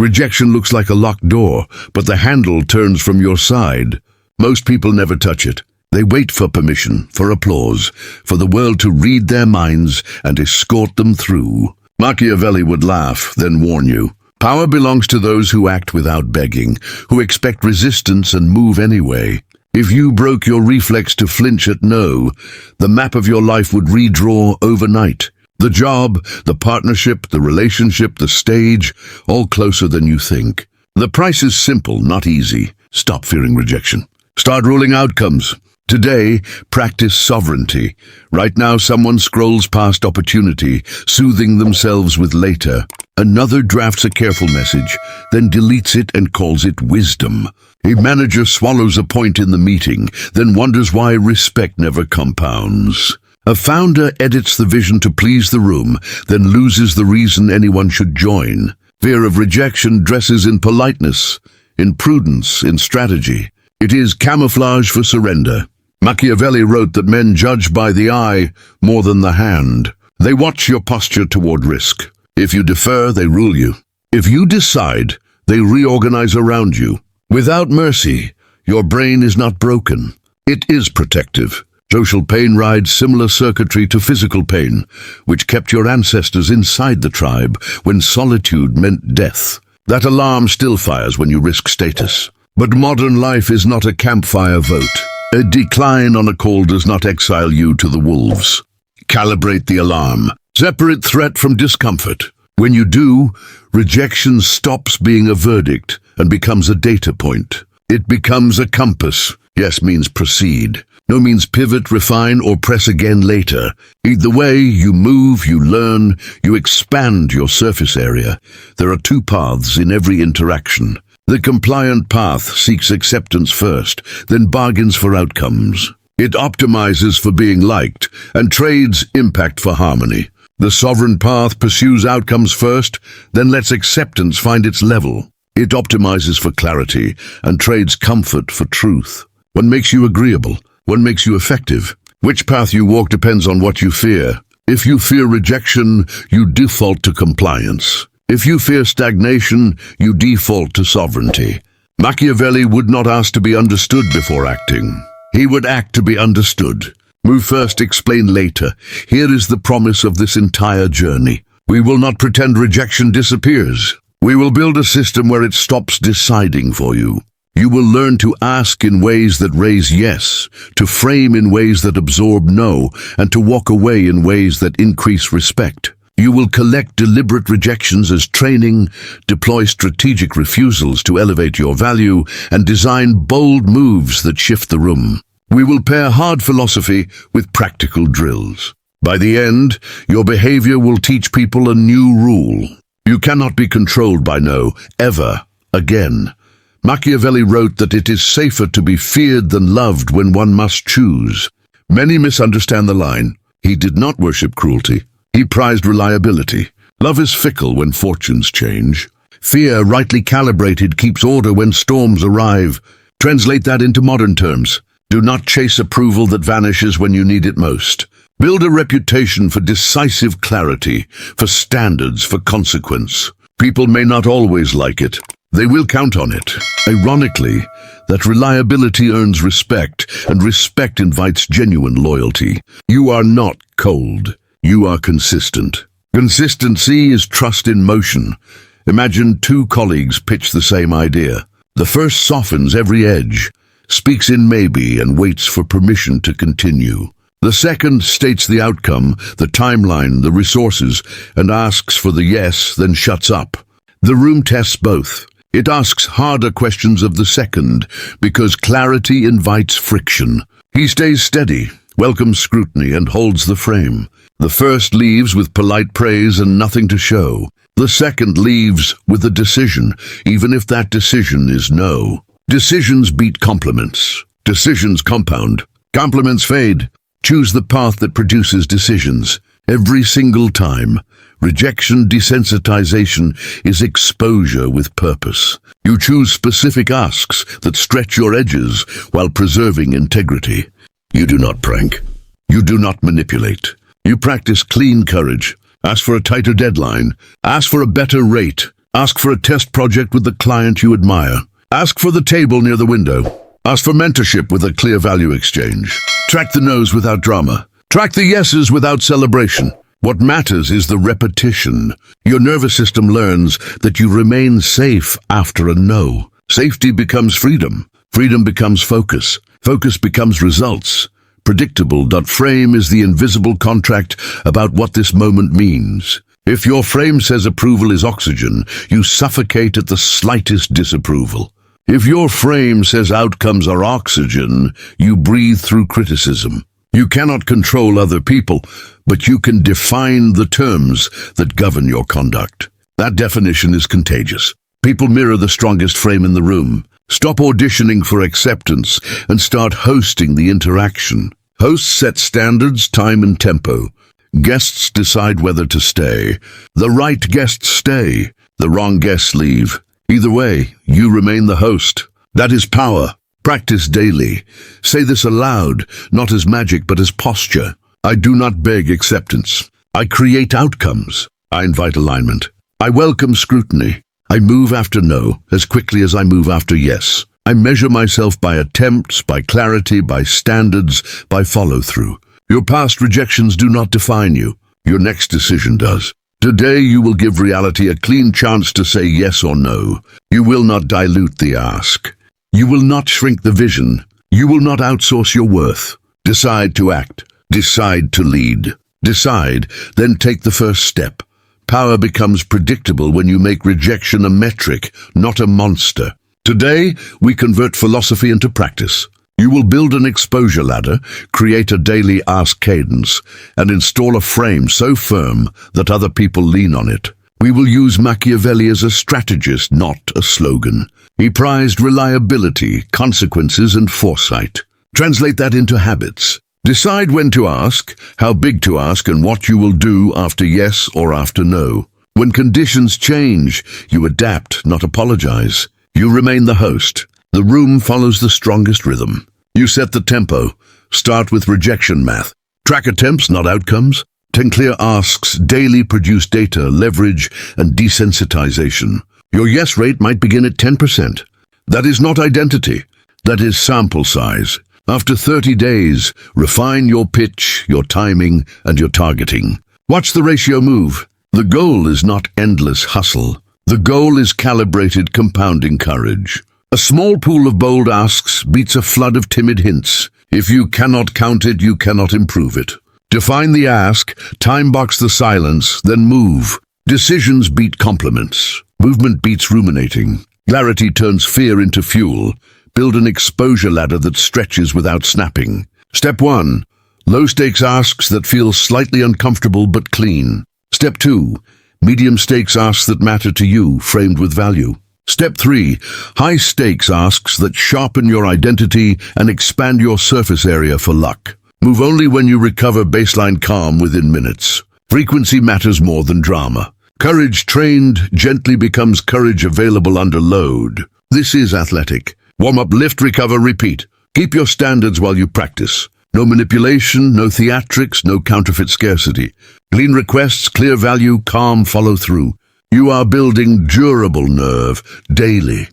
Rejection looks like a locked door, but the handle turns from your side. Most people never touch it. They wait for permission, for applause, for the world to read their minds and escort them through. Machiavelli would laugh, then warn you. Power belongs to those who act without begging, who expect resistance and move anyway. If you broke your reflex to flinch at no, the map of your life would redraw overnight. The job, the partnership, the relationship, the stage, all closer than you think. The price is simple, not easy. Stop fearing rejection. Start ruling outcomes. Today, practice sovereignty. Right now, someone scrolls past opportunity, soothing themselves with later. Another drafts a careful message, then deletes it and calls it wisdom. A manager swallows a point in the meeting, then wonders why respect never compounds. A founder edits the vision to please the room, then loses the reason anyone should join. Fear of rejection dresses in politeness, in prudence, in strategy. It is camouflage for surrender. Machiavelli wrote that men judge by the eye more than the hand. They watch your posture toward risk. If you defer, they rule you. If you decide, they reorganize around you. Without mercy, your brain is not broken. It is protective. Social pain rides similar circuitry to physical pain, which kept your ancestors inside the tribe when solitude meant death. That alarm still fires when you risk status. But modern life is not a campfire vote. A decline on a call does not exile you to the wolves. Calibrate the alarm. Separate threat from discomfort. When you do, rejection stops being a verdict and becomes a data point. It becomes a compass. Yes means proceed. No means pivot, refine, or press again later. Either way, you move, you learn, you expand your surface area. There are two paths in every interaction. The compliant path seeks acceptance first, then bargains for outcomes. It optimizes for being liked and trades impact for harmony. The sovereign path pursues outcomes first, then lets acceptance find its level. It optimizes for clarity and trades comfort for truth. One makes you agreeable. One makes you effective. Which path you walk depends on what you fear. If you fear rejection, you default to compliance. If you fear stagnation, you default to sovereignty. Machiavelli would not ask to be understood before acting. He would act to be understood. Move first, explain later. Here is the promise of this entire journey. We will not pretend rejection disappears. We will build a system where it stops deciding for you. You will learn to ask in ways that raise yes, to frame in ways that absorb no, and to walk away in ways that increase respect. You will collect deliberate rejections as training, deploy strategic refusals to elevate your value, and design bold moves that shift the room. We will pair hard philosophy with practical drills. By the end, your behavior will teach people a new rule. You cannot be controlled by no, ever, again. Machiavelli wrote that it is safer to be feared than loved when one must choose. Many misunderstand the line. He did not worship cruelty. He prized reliability. Love is fickle when fortunes change. Fear, rightly calibrated, keeps order when storms arrive. Translate that into modern terms. Do not chase approval that vanishes when you need it most. Build a reputation for decisive clarity, for standards, for consequence. People may not always like it. They will count on it. Ironically, that reliability earns respect, and respect invites genuine loyalty. You are not cold. You are consistent. Consistency is trust in motion. Imagine two colleagues pitch the same idea. The first softens every edge, speaks in maybe, and waits for permission to continue. The second states the outcome, the timeline, the resources, and asks for the yes, then shuts up. The room tests both. It asks harder questions of the second, because clarity invites friction. He stays steady, welcomes scrutiny, and holds the frame. The first leaves with polite praise and nothing to show. The second leaves with a decision, even if that decision is no. Decisions beat compliments. Decisions compound. Compliments fade. Choose the path that produces decisions. Every single time. Rejection desensitization is exposure with purpose. You choose specific asks that stretch your edges while preserving integrity. You do not prank. You do not manipulate. You practice clean courage. Ask for a tighter deadline. Ask for a better rate. Ask for a test project with the client you admire. Ask for the table near the window. Ask for mentorship with a clear value exchange. Track the no's without drama. Track the yeses without celebration. What matters is the repetition. Your nervous system learns that you remain safe after a no. Safety becomes freedom. Freedom becomes focus. Focus becomes results. Predictable. Frame is the invisible contract about what this moment means. If your frame says approval is oxygen, you suffocate at the slightest disapproval. If your frame says outcomes are oxygen, you breathe through criticism. You cannot control other people, but you can define the terms that govern your conduct. That definition is contagious. People mirror the strongest frame in the room. Stop auditioning for acceptance and start hosting the interaction. Hosts set standards, time and tempo. Guests decide whether to stay. The right guests stay. The wrong guests leave. Either way, you remain the host. That is power. Practice daily. Say this aloud, not as magic but as posture. I do not beg acceptance. I create outcomes. I invite alignment. I welcome scrutiny. I move after no as quickly as I move after yes. I measure myself by attempts, by clarity, by standards, by follow-through. Your past rejections do not define you. Your next decision does. Today you will give reality a clean chance to say yes or no. You will not dilute the ask. You will not shrink the vision. You will not outsource your worth. Decide to act. Decide to lead. Decide, then take the first step. Power becomes predictable when you make rejection a metric, not a monster. Today, we convert philosophy into practice. You will build an exposure ladder, create a daily ask cadence, and install a frame so firm that other people lean on it. We will use Machiavelli as a strategist, not a slogan. He prized reliability, consequences, and foresight. Translate that into habits. Decide when to ask, how big to ask, and what you will do after yes or after no. When conditions change, you adapt, not apologize. You remain the host. The room follows the strongest rhythm. You set the tempo. Start with rejection math. Track attempts, not outcomes. 10 clear asks daily produce data, leverage, and desensitization. Your yes rate might begin at 10%. That is not identity. That is sample size. After 30 days, refine your pitch, your timing, and your targeting. Watch the ratio move. The goal is not endless hustle. The goal is calibrated compounding courage. A small pool of bold asks beats a flood of timid hints. If you cannot count it, you cannot improve it. Define the ask, time box the silence, then move. Decisions beat compliments. Movement beats ruminating. Clarity turns fear into fuel. Build an exposure ladder that stretches without snapping. Step 1. Low-stakes asks that feel slightly uncomfortable but clean. Step 2. Medium-stakes asks that matter to you, framed with value. Step 3. High-stakes asks that sharpen your identity and expand your surface area for luck. Move only when you recover baseline calm within minutes. Frequency matters more than drama. Courage trained gently becomes courage available under load. This is athletic. Warm up, lift, recover, repeat. Keep your standards while you practice. No manipulation, no theatrics, no counterfeit scarcity. Clean requests, clear value, calm follow through. You are building durable nerve daily.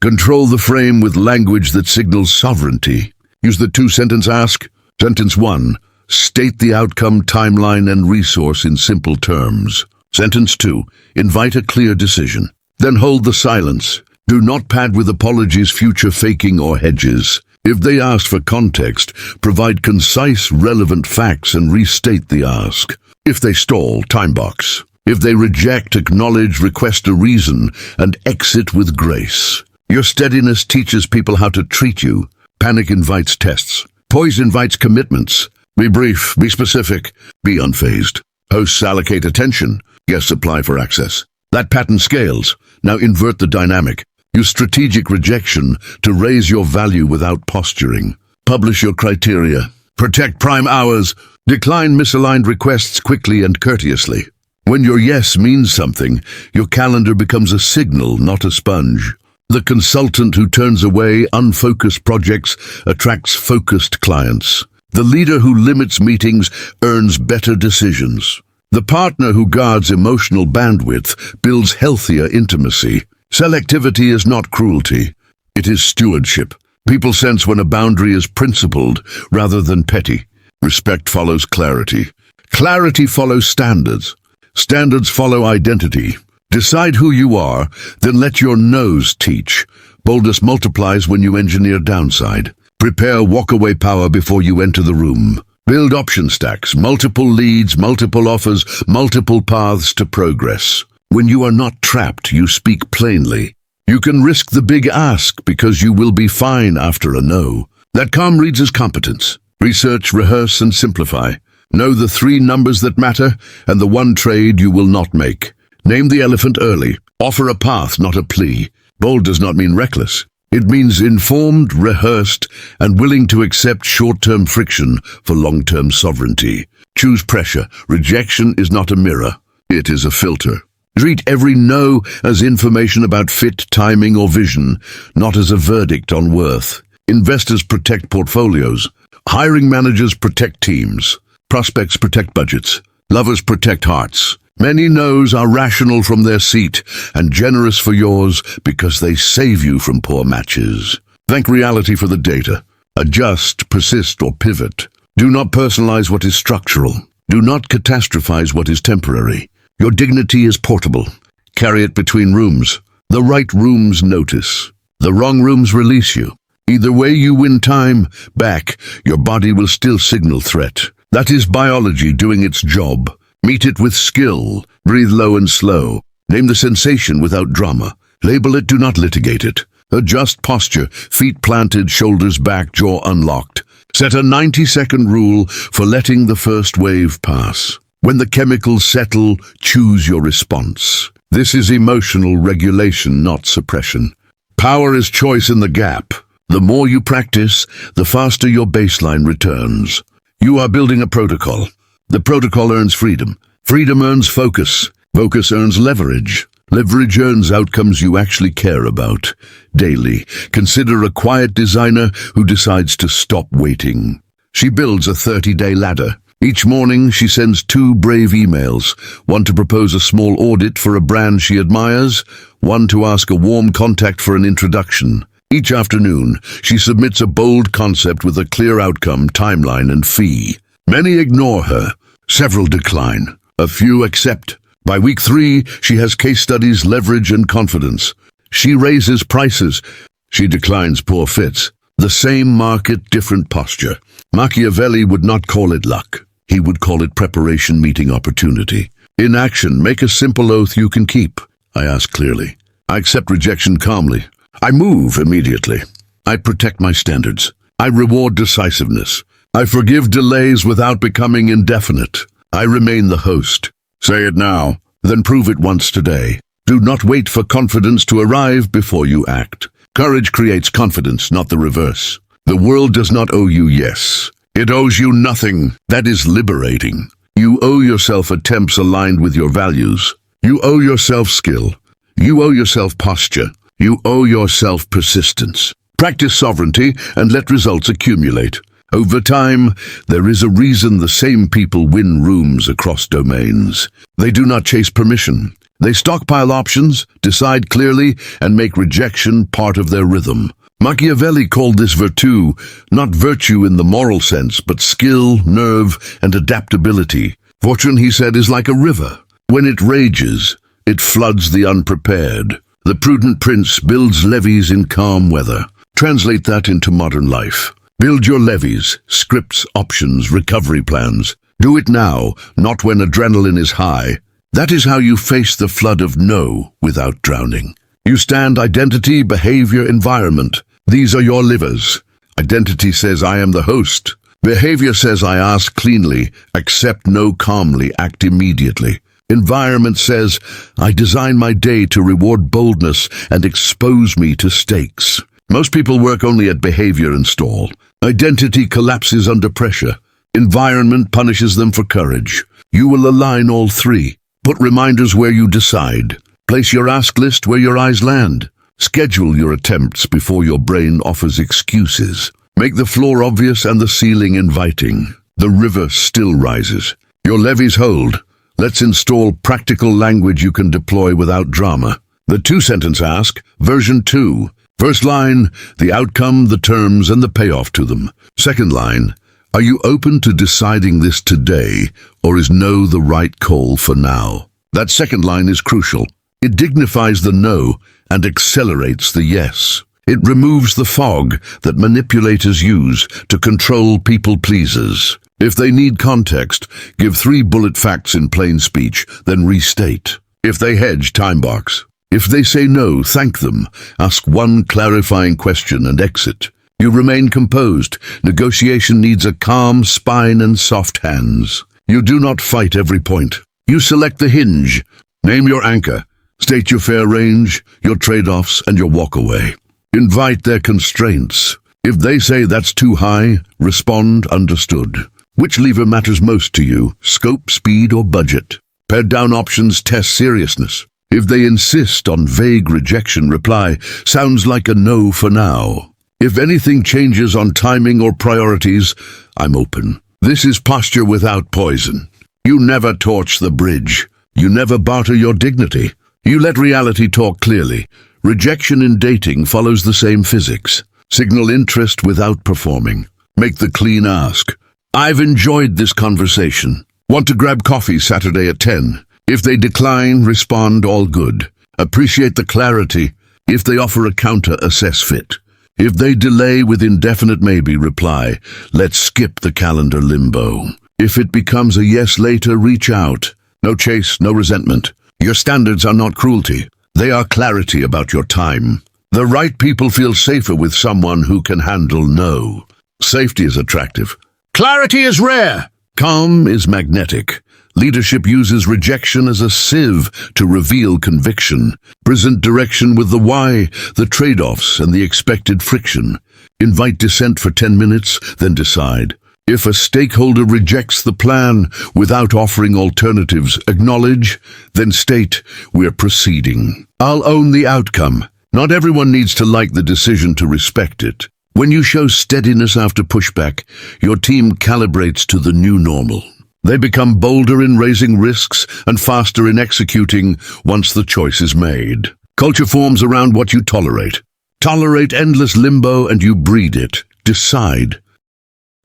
Control the frame with language that signals sovereignty. Use the 2-sentence ask. Sentence 1. State the outcome, timeline, and resource in simple terms. Sentence 2. Invite a clear decision. Then hold the silence. Do not pad with apologies, future faking, or hedges. If they ask for context, provide concise, relevant facts and restate the ask. If they stall, time box. If they reject, acknowledge, request a reason, and exit with grace. Your steadiness teaches people how to treat you. Panic invites tests. Poise invites commitments. Be brief, be specific, be unfazed. Hosts allocate attention. Guests apply for access. That pattern scales. Now invert the dynamic. Use strategic rejection to raise your value without posturing. Publish your criteria. Protect prime hours. Decline misaligned requests quickly and courteously. When your yes means something, your calendar becomes a signal, not a sponge. The consultant who turns away unfocused projects attracts focused clients. The leader who limits meetings earns better decisions. The partner who guards emotional bandwidth builds healthier intimacy. Selectivity is not cruelty. It is stewardship. People sense when a boundary is principled rather than petty. Respect follows clarity. Clarity follows standards. Standards follow identity. Decide who you are, then let your nose teach. Boldness multiplies when you engineer downside. Prepare walk-away power before you enter the room. Build option stacks, multiple leads, multiple offers, multiple paths to progress. When you are not trapped, you speak plainly. You can risk the big ask because you will be fine after a no. That calm reads as competence. Research, rehearse, and simplify. Know the 3 numbers that matter and the 1 trade you will not make. Name the elephant early. Offer a path, not a plea. Bold does not mean reckless. It means informed, rehearsed, and willing to accept short-term friction for long-term sovereignty. Choose pressure. Rejection is not a mirror. It is a filter. Treat every no as information about fit, timing, or vision, not as a verdict on worth. Investors protect portfolios. Hiring managers protect teams. Prospects protect budgets. Lovers protect hearts. Many no's are rational from their seat and generous for yours because they save you from poor matches. Thank reality for the data. Adjust, persist, or pivot. Do not personalize what is structural. Do not catastrophize what is temporary. Your dignity is portable. Carry it between rooms. The right rooms notice. The wrong rooms release you. Either way you win time back, your body will still signal threat. That is biology doing its job. Meet it with skill. Breathe low and slow. Name the sensation without drama. Label it, do not litigate it. Adjust posture, feet planted, shoulders back, jaw unlocked. Set a 90-second rule for letting the first wave pass. When the chemicals settle, choose your response. This is emotional regulation, not suppression. Power is choice in the gap. The more you practice, the faster your baseline returns. You are building a protocol. The protocol earns freedom. Freedom earns focus. Focus earns leverage. Leverage earns outcomes you actually care about. Daily, consider a quiet designer who decides to stop waiting. She builds a 30-day ladder. Each morning, she sends 2 brave emails, one to propose a small audit for a brand she admires, one to ask a warm contact for an introduction. Each afternoon, she submits a bold concept with a clear outcome, timeline, and fee. Many ignore her. Several decline. A few accept. By week 3, she has case studies, leverage, and confidence. She raises prices. She declines poor fits. The same market, different posture. Machiavelli would not call it luck. He would call it preparation meeting opportunity. In action, make a simple oath you can keep. I ask clearly. I accept rejection calmly. I move immediately. I protect my standards. I reward decisiveness. I forgive delays without becoming indefinite. I remain the host. Say it now, then prove it once today. Do not wait for confidence to arrive before you act. Courage creates confidence, not the reverse. The world does not owe you yes. It owes you nothing. That is liberating. You owe yourself attempts aligned with your values. You owe yourself skill. You owe yourself posture. You owe yourself persistence. Practice sovereignty and let results accumulate. Over time, there is a reason the same people win rooms across domains. They do not chase permission. They stockpile options, decide clearly, and make rejection part of their rhythm. Machiavelli called this virtue, not virtue in the moral sense, but skill, nerve, and adaptability. Fortune, he said, is like a river. When it rages, it floods the unprepared. The prudent prince builds levees in calm weather. Translate that into modern life. Build your levees, scripts, options, recovery plans. Do it now, not when adrenaline is high. That is how you face the flood of no without drowning. You stand identity, behavior, environment. These are your livers. Identity says I am the host. Behavior says I ask cleanly, accept no calmly, act immediately. Environment says I design my day to reward boldness and expose me to stakes. Most people work only at behavior and stall. Identity collapses under pressure. Environment punishes them for courage. You will align all 3. Put reminders where you decide. Place your ask list where your eyes land. Schedule your attempts before your brain offers excuses. Make the floor obvious and the ceiling inviting. The river still rises. Your levees hold. Let's install practical language you can deploy without drama. The two-sentence ask, version 2. First line, the outcome, the terms, and the payoff to them. Second line, are you open to deciding this today, or is no the right call for now? That second line is crucial. It dignifies the no and accelerates the yes. It removes the fog that manipulators use to control people-pleasers. If they need context, give 3 bullet facts in plain speech, then restate. If they hedge, time box. If they say no, thank them. Ask 1 clarifying question and exit. You remain composed. Negotiation needs a calm spine and soft hands. You do not fight every point. You select the hinge. Name your anchor. State your fair range, your trade-offs, and your walkaway. Invite their constraints. If they say that's too high, respond understood. Which lever matters most to you, scope, speed, or budget? Pared down options test seriousness. If they insist on vague rejection, reply, sounds like a no for now. If anything changes on timing or priorities, I'm open. This is posture without poison. You never torch the bridge. You never barter your dignity. You let reality talk clearly. Rejection in dating follows the same physics. Signal interest without performing. Make the clean ask. I've enjoyed this conversation. Want to grab coffee Saturday at 10? If they decline, respond all good. Appreciate the clarity. If they offer a counter, assess fit. If they delay with indefinite maybe, reply, let's skip the calendar limbo. If it becomes a yes later, reach out. No chase, no resentment. Your standards are not cruelty. They are clarity about your time. The right people feel safer with someone who can handle no. Safety is attractive. Clarity is rare. Calm is magnetic. Leadership uses rejection as a sieve to reveal conviction. Present direction with the why, the trade-offs, and the expected friction. Invite dissent for 10 minutes, then decide. If a stakeholder rejects the plan without offering alternatives, acknowledge, then state, we're proceeding. I'll own the outcome. Not everyone needs to like the decision to respect it. When you show steadiness after pushback, your team calibrates to the new normal. They become bolder in raising risks and faster in executing once the choice is made. Culture forms around what you tolerate. Tolerate endless limbo and you breed it. Decide.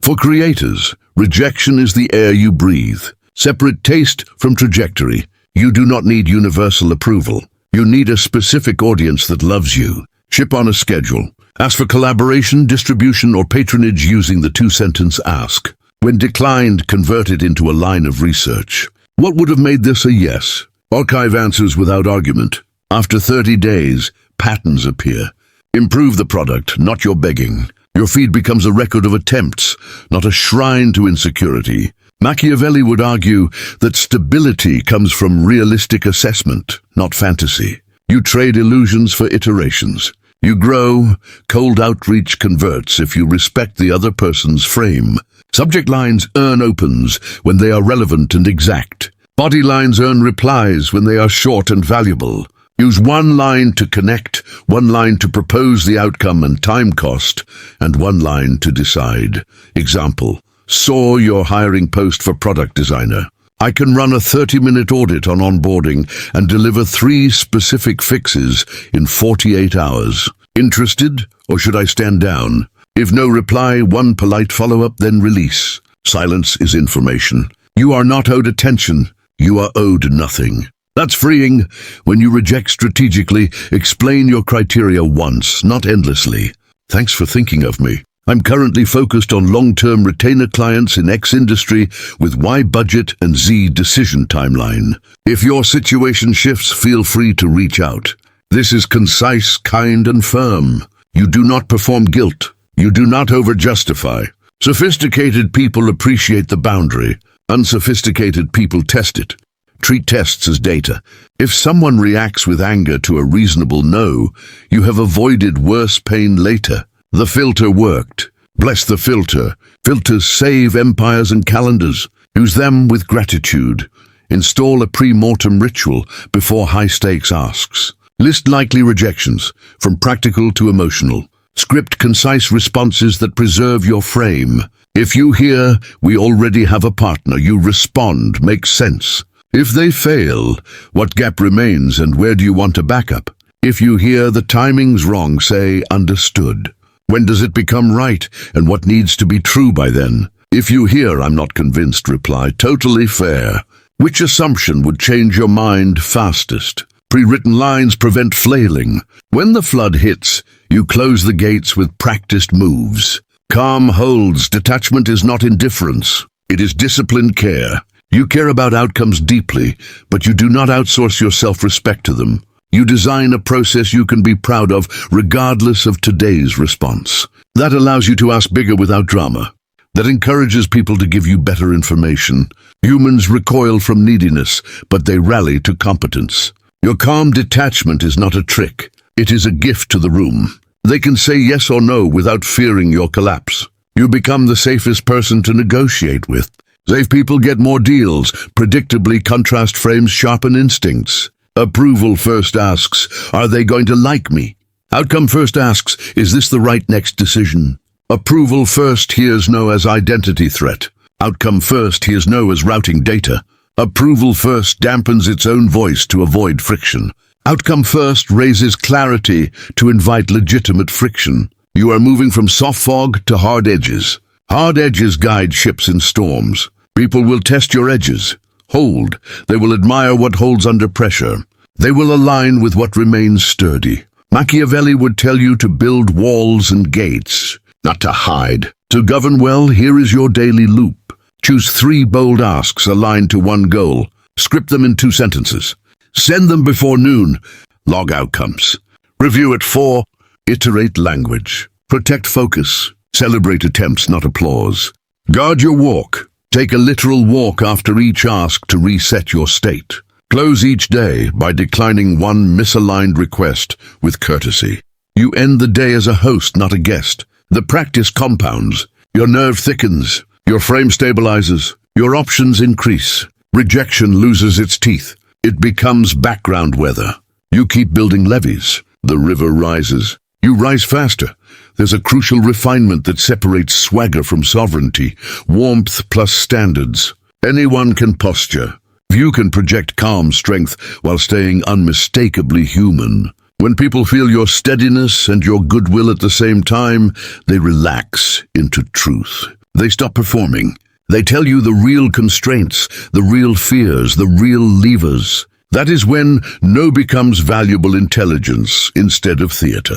For creators, rejection is the air you breathe. Separate taste from trajectory. You do not need universal approval. You need a specific audience that loves you. Ship on a schedule. Ask for collaboration, distribution, or patronage using the two-sentence ask. When declined, convert it into a line of research. What would have made this a yes? Archive answers without argument. After 30 days, patterns appear. Improve the product, not your begging. Your feed becomes a record of attempts, not a shrine to insecurity. Machiavelli would argue that stability comes from realistic assessment, not fantasy. You trade illusions for iterations. You grow, cold outreach converts if you respect the other person's frame. Subject lines earn opens when they are relevant and exact. Body lines earn replies when they are short and valuable. Use one line to connect, one line to propose the outcome and time cost, and one line to decide. Example, saw your hiring post for product designer. I can run a 30-minute audit on onboarding and deliver 3 specific fixes in 48 hours. Interested, or should I stand down? If no reply, 1 polite follow-up, then release. Silence is information. You are not owed attention. You are owed nothing. That's freeing. When you reject strategically, explain your criteria once, not endlessly. Thanks for thinking of me. I'm currently focused on long-term retainer clients in X industry with Y budget and Z decision timeline. If your situation shifts, feel free to reach out. This is concise, kind, and firm. You do not perform guilt. You do not over-justify. Sophisticated people appreciate the boundary. Unsophisticated people test it. Treat tests as data. If someone reacts with anger to a reasonable no, you have avoided worse pain later. The filter worked. Bless the filter. Filters save empires and calendars. Use them with gratitude. Install a pre-mortem ritual before high-stakes asks. List likely rejections, from practical to emotional. Script concise responses that preserve your frame. If you hear, we already have a partner, you respond, make sense. If they fail, what gap remains and where do you want a backup? If you hear the timing's wrong, say understood. When does it become right and what needs to be true by then? If you hear I'm not convinced, reply totally fair. Which assumption would change your mind fastest? Pre-written lines prevent flailing. When the flood hits, you close the gates with practiced moves. Calm holds. Detachment is not indifference. It is disciplined care. You care about outcomes deeply, but you do not outsource your self-respect to them. You design a process you can be proud of, regardless of today's response. That allows you to ask bigger without drama. That encourages people to give you better information. Humans recoil from neediness, but they rally to competence. Your calm detachment is not a trick. It is a gift to the room. They can say yes or no without fearing your collapse. You become the safest person to negotiate with. Safe people get more deals. Predictably, contrast frames sharpen instincts. Approval first asks, are they going to like me? Outcome first asks, is this the right next decision? Approval first hears no as identity threat. Outcome first hears no as routing data. Approval first dampens its own voice to avoid friction. Outcome first raises clarity to invite legitimate friction. You are moving from soft fog to hard edges. Hard edges guide ships in storms. People will test your edges. Hold. They will admire what holds under pressure. They will align with what remains sturdy. Machiavelli would tell you to build walls and gates, not to hide. To govern well, here is your daily loop. Choose 3 bold asks aligned to one goal. Script them in 2 sentences. Send them before noon. Log outcomes. Review at 4. Iterate language. Protect focus. Celebrate attempts, not applause. Guard your walk. Take a literal walk after each ask to reset your state. Close each day by declining one misaligned request with courtesy. You end the day as a host, not a guest. The practice compounds. Your nerve thickens. Your frame stabilizes. Your options increase. Rejection loses its teeth. It becomes background weather. You keep building levees. The river rises. You rise faster. There's a crucial refinement that separates swagger from sovereignty. Warmth plus standards. Anyone can posture. You can project calm strength while staying unmistakably human. When people feel your steadiness and your goodwill at the same time, they relax into truth. They stop performing. They tell you the real constraints, the real fears, the real levers. That is when no becomes valuable intelligence instead of theater.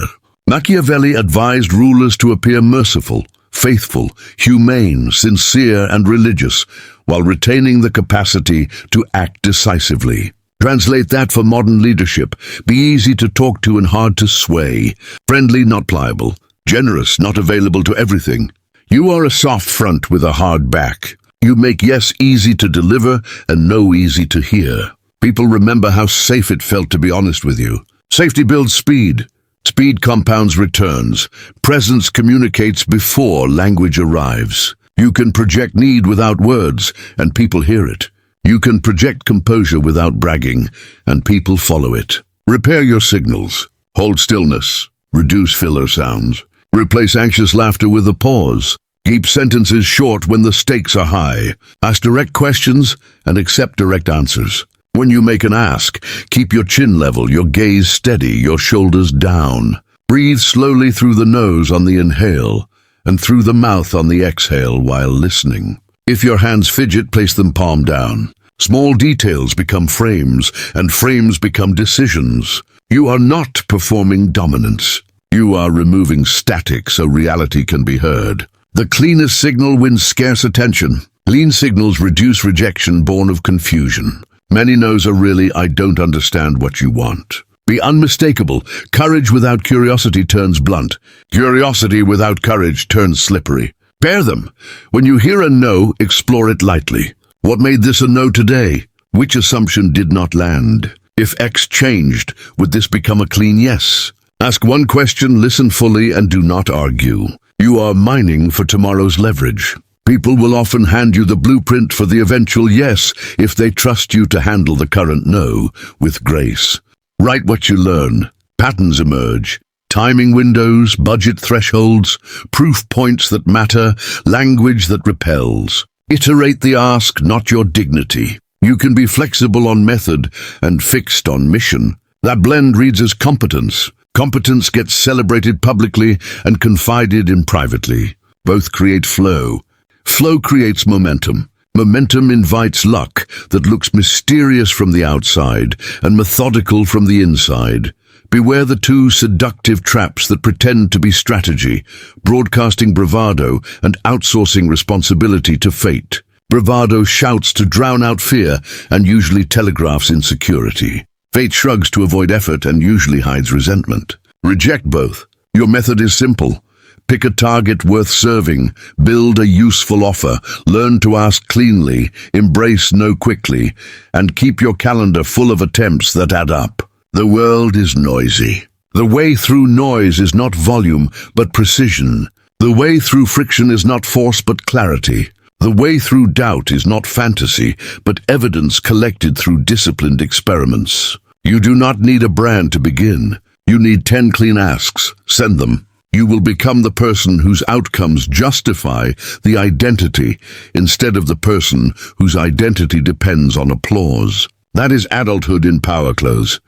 Machiavelli advised rulers to appear merciful, faithful, humane, sincere, and religious, while retaining the capacity to act decisively. Translate that for modern leadership. Be easy to talk to and hard to sway. Friendly, not pliable. Generous, not available to everything. You are a soft front with a hard back. You make yes easy to deliver and no easy to hear. People remember how safe it felt to be honest with you. Safety builds speed. Speed compounds returns. Presence communicates before language arrives. You can project need without words, and people hear it. You can project composure without bragging, and people follow it. Repair your signals. Hold stillness. Reduce filler sounds. Replace anxious laughter with a pause. Keep sentences short when the stakes are high. Ask direct questions and accept direct answers. When you make an ask, keep your chin level, your gaze steady, your shoulders down. Breathe slowly through the nose on the inhale and through the mouth on the exhale while listening. If your hands fidget, place them palm down. Small details become frames, and frames become decisions. You are not performing dominance. You are removing static so reality can be heard. The cleanest signal wins scarce attention. Clean signals reduce rejection born of confusion. Many no's are really, I don't understand what you want. Be unmistakable. Courage without curiosity turns blunt. Curiosity without courage turns slippery. Pair them. When you hear a no, explore it lightly. What made this a no today? Which assumption did not land? If X changed, would this become a clean yes? Ask one question, listen fully, and do not argue. You are mining for tomorrow's leverage. People will often hand you the blueprint for the eventual yes if they trust you to handle the current no with grace. Write what you learn. Patterns emerge. Timing windows, budget thresholds, proof points that matter, language that repels. Iterate the ask, not your dignity. You can be flexible on method and fixed on mission. That blend reads as competence. Competence gets celebrated publicly and confided in privately. Both create flow. Flow creates momentum. Momentum invites luck that looks mysterious from the outside and methodical from the inside. Beware the two seductive traps that pretend to be strategy, broadcasting bravado and outsourcing responsibility to fate. Bravado shouts to drown out fear and usually telegraphs insecurity. Fate shrugs to avoid effort and usually hides resentment. Reject both. Your method is simple. Pick a target worth serving, build a useful offer, learn to ask cleanly, embrace no quickly, and keep your calendar full of attempts that add up. The world is noisy. The way through noise is not volume, but precision. The way through friction is not force, but clarity. The way through doubt is not fantasy, but evidence collected through disciplined experiments. You do not need a brand to begin. You need 10 clean asks. Send them. You will become the person whose outcomes justify the identity instead of the person whose identity depends on applause. That is adulthood in power clothes.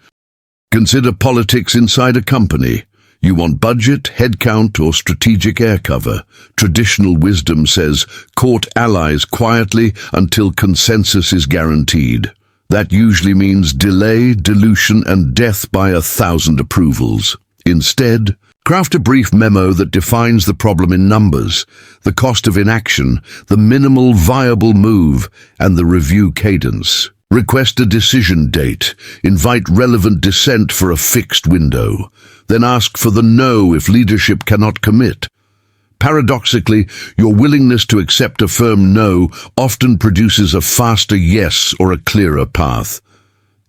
Consider politics inside a company. You want budget, headcount, or strategic air cover. Traditional wisdom says, court allies quietly until consensus is guaranteed. That usually means delay, dilution, and death by 1,000 approvals. Instead, craft a brief memo that defines the problem in numbers, the cost of inaction, the minimal viable move, and the review cadence. Request a decision date, invite relevant dissent for a fixed window, then ask for the no if leadership cannot commit. Paradoxically, your willingness to accept a firm no often produces a faster yes or a clearer path.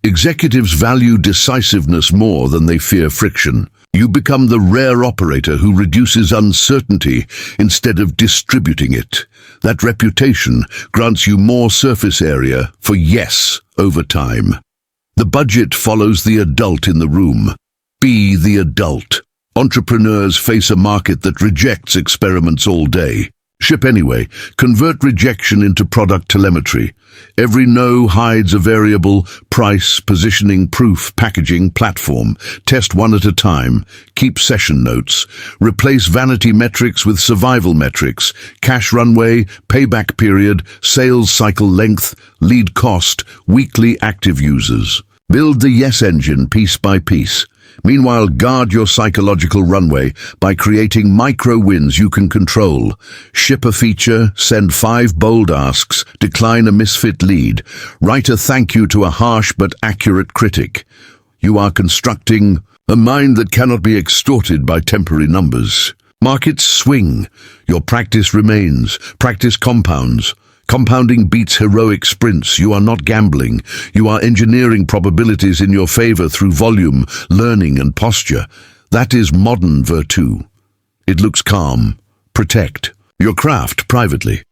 Executives value decisiveness more than they fear friction. You become the rare operator who reduces uncertainty instead of distributing it. That reputation grants you more surface area for yes over time. The budget follows the adult in the room. Be the adult. Entrepreneurs face a market that rejects experiments all day. Ship anyway. Convert rejection into product telemetry. Every no hides a variable: price, positioning, proof, packaging, platform. Test one at a time. Keep session notes. Replace vanity metrics with survival metrics: cash runway, payback period, sales cycle length, lead cost, weekly active users. Build the yes engine piece by piece. Meanwhile, guard your psychological runway by creating micro wins you can control. Ship a feature, send 5 bold asks, decline a misfit lead, write a thank you to a harsh but accurate critic. You are constructing a mind that cannot be extorted by temporary numbers. Markets swing. Your practice remains. Practice compounds. Compounding beats heroic sprints. You are not gambling. You are engineering probabilities in your favor through volume, learning, and posture. That is modern virtue. It looks calm. Protect your craft privately.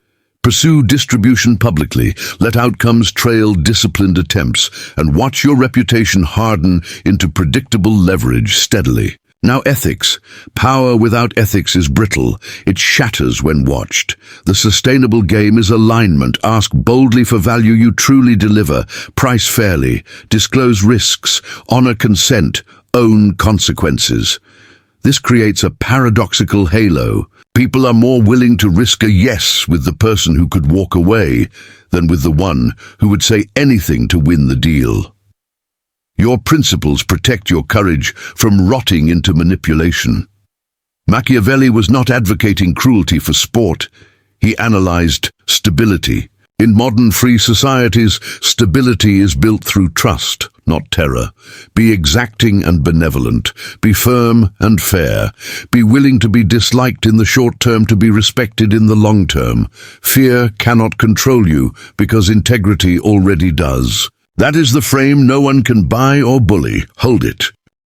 Pursue distribution publicly. Let outcomes trail disciplined attempts, and watch your reputation harden into predictable leverage steadily. Now ethics. Power without ethics is brittle. It shatters when watched. The sustainable game is alignment. Ask boldly for value you truly deliver. Price fairly. Disclose risks. Honor consent. Own consequences. This creates a paradoxical halo. People are more willing to risk a yes with the person who could walk away than with the one who would say anything to win the deal. Your principles protect your courage from rotting into manipulation. Machiavelli was not advocating cruelty for sport. He analyzed stability. In modern free societies, stability is built through trust, not terror. Be exacting and benevolent. Be firm and fair. Be willing to be disliked in the short term to be respected in the long term. Fear cannot control you because integrity already does. That is the frame no one can buy or bully. Hold it.